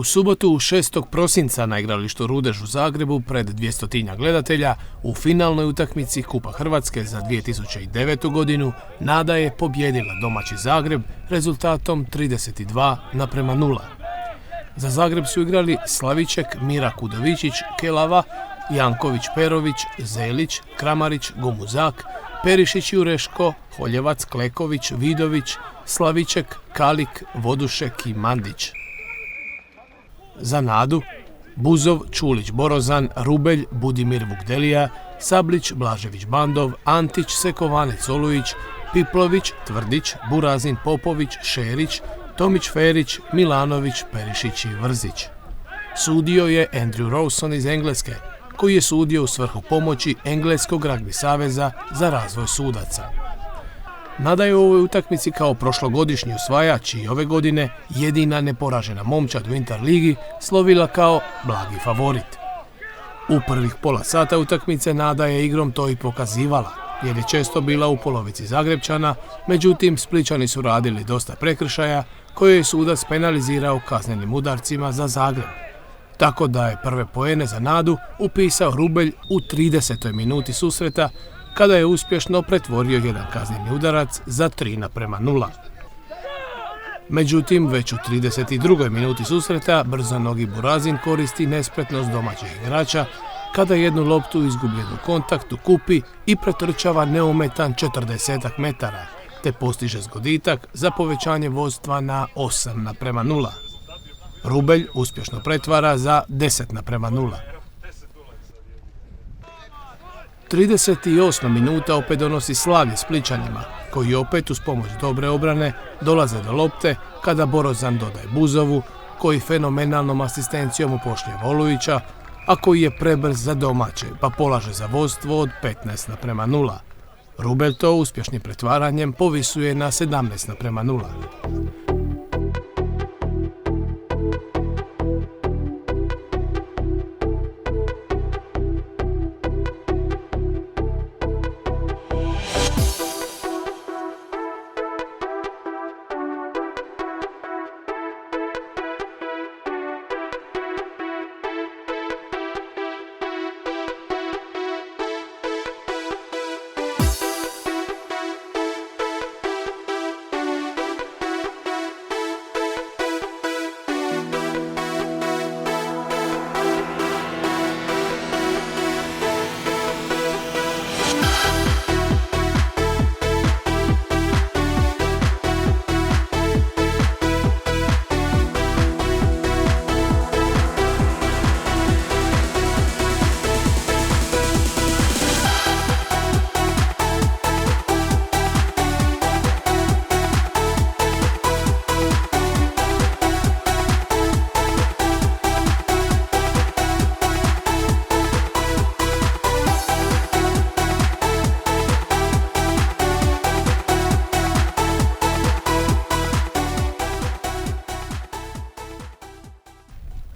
subotu 6. prosinca na igralištu Rudež u Zagrebu pred 200 gledatelja u finalnoj utakmici Kupa Hrvatske za 2009. godinu Nada je pobjedila domaći Zagreb rezultatom 32:0. Za Zagreb su igrali Slaviček, Mira Kudovičić, Kelava, Janković, Perović, Zelić, Kramarić, Gomuzak, Perišić, Jureško, Holjevac, Kleković, Vidović, Slaviček, Kalik, Vodušek i Mandić. Za Nadu Buzov, Čulić, Borozan, Rubelj, Budimir Vukdelija, Sablić, Blažević, Bandov, Antić, Sekovanec, Olujić, Piplović, Tvrdić, Burazin, Popović, Šerić, Tomić, Ferić, Milanović, Perišić i Vrzić. Sudio je Andrew Rawson iz Engleske, koji je sudio u svrhu pomoći Engleskog ragbi saveza za razvoj sudaca. Nada je u ovoj utakmici kao prošlogodišnji osvajač i ove godine jedina neporažena momčad u Interligi slovila kao blagi favorit. U prvih pola sata utakmice Nada je igrom to i pokazivala, jer je često bila u polovici Zagrebčana, međutim Splićani su radili dosta prekršaja koje je sudac penalizirao kaznenim udarcima za Zagreb. Tako da je prve poene za Nadu upisao Rubelj u 30. minuti susreta, kada je uspješno pretvorio jedan kazneni udarac za 3:0. Međutim, već u 32. minuti susreta brzonogi Burazin koristi nespretnost domaćih igrača, kada jednu loptu izgubljenu u kontaktu kupi i pretrčava neometan 40 metara, te postiže zgoditak za povećanje vodstva na 8:0. Rubelj uspješno pretvara za 10:0. 38. minuta opet donosi slavlje Splićanima, koji opet uz pomoć dobre obrane dolaze do lopte kada Borozan dodaje Buzovu, koji fenomenalnom asistencijom upošlje Olujića, a koji je prebrz za domaće pa polaže za vodstvo od 15:0. Rubelj to uspješnim pretvaranjem povisuje na 17:0.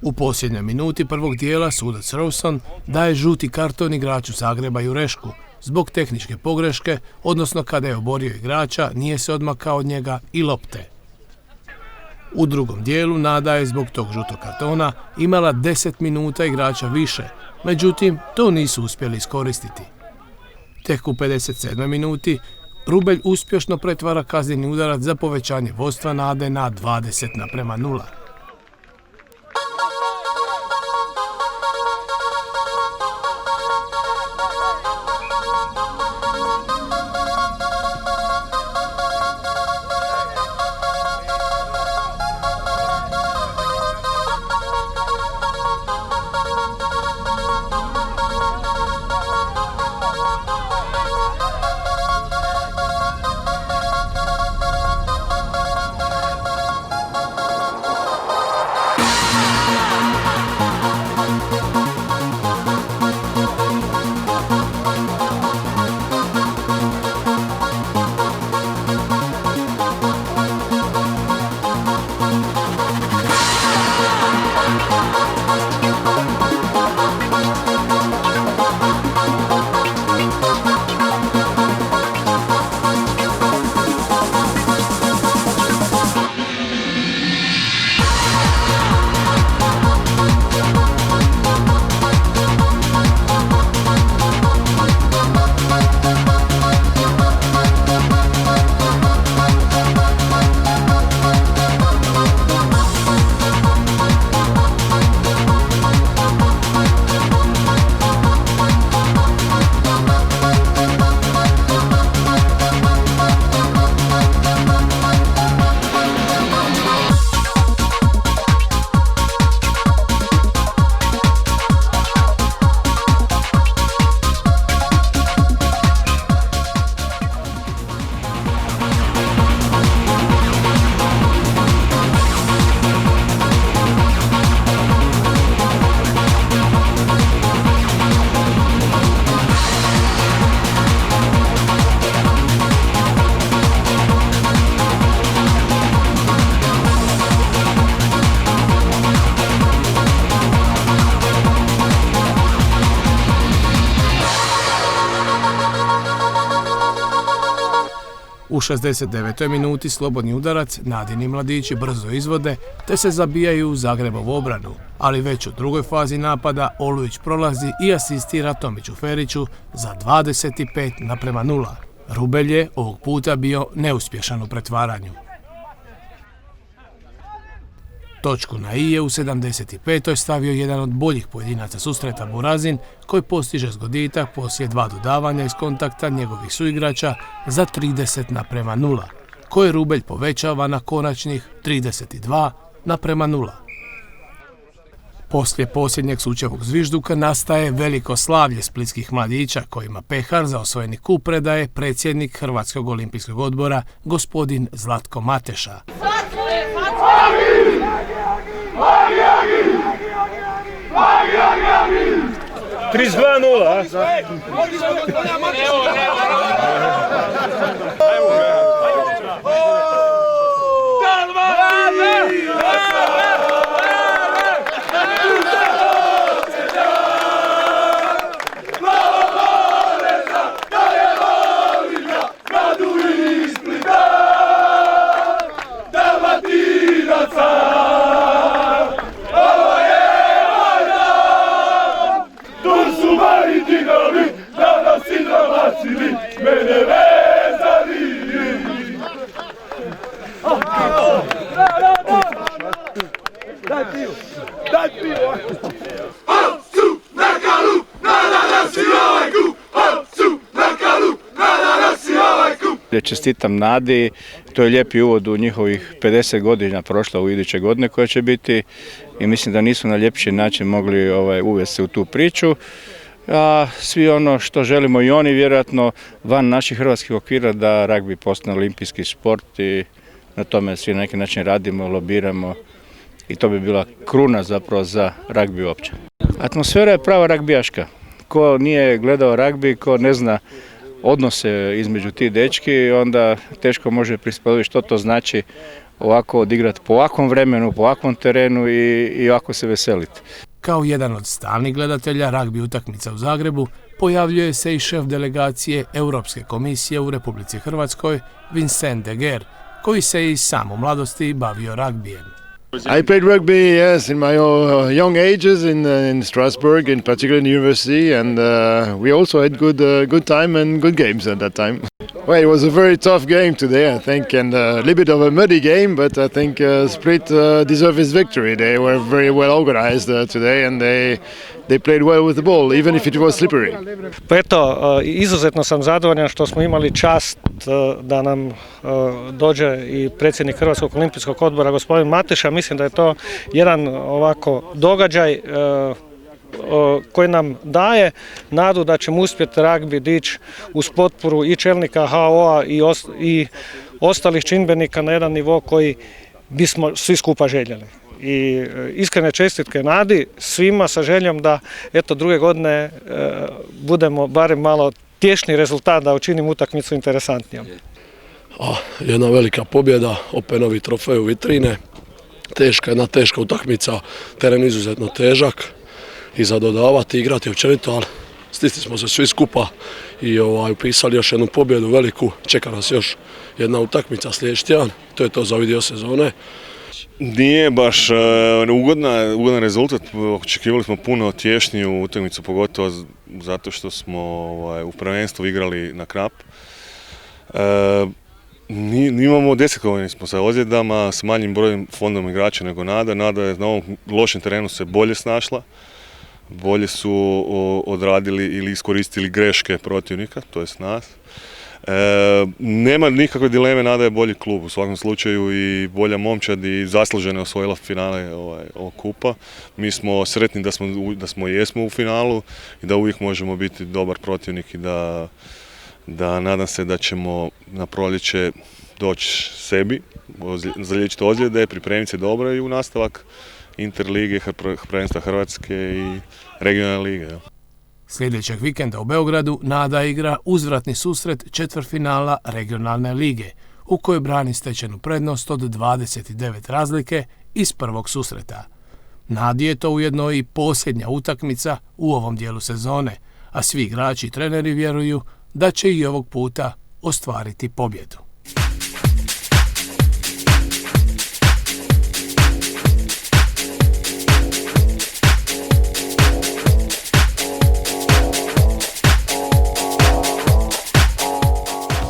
U posljednjoj minuti prvog dijela sudac Rawson daje žuti karton igraču Zagreba Jurešku zbog tehničke pogreške, odnosno kada je oborio igrača, nije se odmakao od njega i lopte. U drugom dijelu Nada je zbog tog žutog kartona imala 10 minuta igrača više, međutim to nisu uspjeli iskoristiti. Tek u 57. minuti Rubelj uspješno pretvara kazneni udarac za povećanje vodstva Nade na 20:0. U 69. minuti slobodni udarac Nadini mladići brzo izvode te se zabijaju u Zagrebovu obranu, ali već u drugoj fazi napada Olujić prolazi i asistira Tomiću Feriću za 25:0. Rubelj je ovog puta bio neuspješan u pretvaranju. Točku na i je u 75. stavio jedan od boljih pojedinaca susreta Burazin, koji postiže zgoditak poslije 2 dodavanja iz kontakta njegovih suigrača za 30:0, koje Rubelj povećava na konačnih 32:0. Poslije posljednjeg sučevog zvižduka nastaje veliko slavlje splitskih mladića, kojima pehar za osvojeni kup predaje predsjednik Hrvatskog olimpijskog odbora, gospodin Zlatko Mateša. 32:0. Čestitam Nadi, to je lijepi uvod u njihovih 50 godina prošla u iduće godine koja će biti i mislim da nisu na ljepši način mogli uvesti se u tu priču. A svi ono što želimo i oni vjerojatno van naših hrvatskih okvira da ragbi postane olimpijski sport i na tome svi na neki način radimo, lobiramo i to bi bila kruna zapravo za ragbi uopće. Atmosfera je prava ragbijaška. Ko nije gledao ragbi, ko ne zna odnose između tih dečki, onda teško može prispjeti što to znači ovako odigrati po ovakvom vremenu, po ovakvom terenu i ovako se veseliti. Kao jedan od stalnih gledatelja ragbi utakmica u Zagrebu pojavljuje se i šef delegacije Europske komisije u Republici Hrvatskoj, Vincent de Geer, koji se i sam u mladosti bavio ragbijem. I played rugby, yes, in my young ages in Strasbourg, in particular in university, and we also had good time and good games at that time. Well, it was a very tough game today, I think, and a little bit of a muddy game, but I think Split deserved its victory. They were very well organized today, and they played well with the ball, even if it was slippery. Pa eto, izuzetno sam zadovoljan što smo imali čast da nam dođe i predsjednik Hrvatskog olimpijskog odbora, gospodin Mateša. Mislim da je to jedan ovako događaj koji nam daje nadu da ćemo uspjeti ragbi dići uz potporu i čelnika HO-a i ostalih čimbenika na jedan nivo koji bismo svi skupa željeli. I iskrene čestitke Nadi svima sa željom da eto druge godine budemo barem malo tješni rezultat, da učinimo utakmicu interesantnijom. Jedna velika pobjeda, opet novi trofej u vitrine, jedna teška utakmica, teren izuzetno težak i za dodavati, igrati općenito, ali stisli smo se svi skupa i upisali još jednu pobjedu veliku. Čeka nas još jedna utakmica sljedeći tjedan, to je to za ovaj dio sezone. Nije baš ugodan rezultat, očekivali smo puno tješniju utakmicu, pogotovo zato što smo u prvenstvu igrali na krap. Imamo 10 godina smo sa ozljedama, s manjim brojem fondom igrača nego Nada. Nada je na ovom lošem terenu se bolje snašla, bolje su odradili ili iskoristili greške protivnika, to jest nas. Nema nikakve dileme, Nada je bolji klub u svakom slučaju i bolja momčad i zasluženo osvojila finale ovog kupa. Mi smo sretni da jesmo u finalu i da uvijek možemo biti dobar protivnik i da nadam se da ćemo na proljeće doći sebi, zaliječiti ozljede, pripremiti se dobro i u nastavak Interlige, prvenstva Hrvatske i regionalne lige. Sljedećeg vikenda u Beogradu Nada igra uzvratni susret četvrtfinala regionalne lige, u kojoj brani stečenu prednost od 29 razlike iz prvog susreta. Nadi je to ujedno i posljednja utakmica u ovom dijelu sezone, a svi igrači i treneri vjeruju da će i ovog puta ostvariti pobjedu.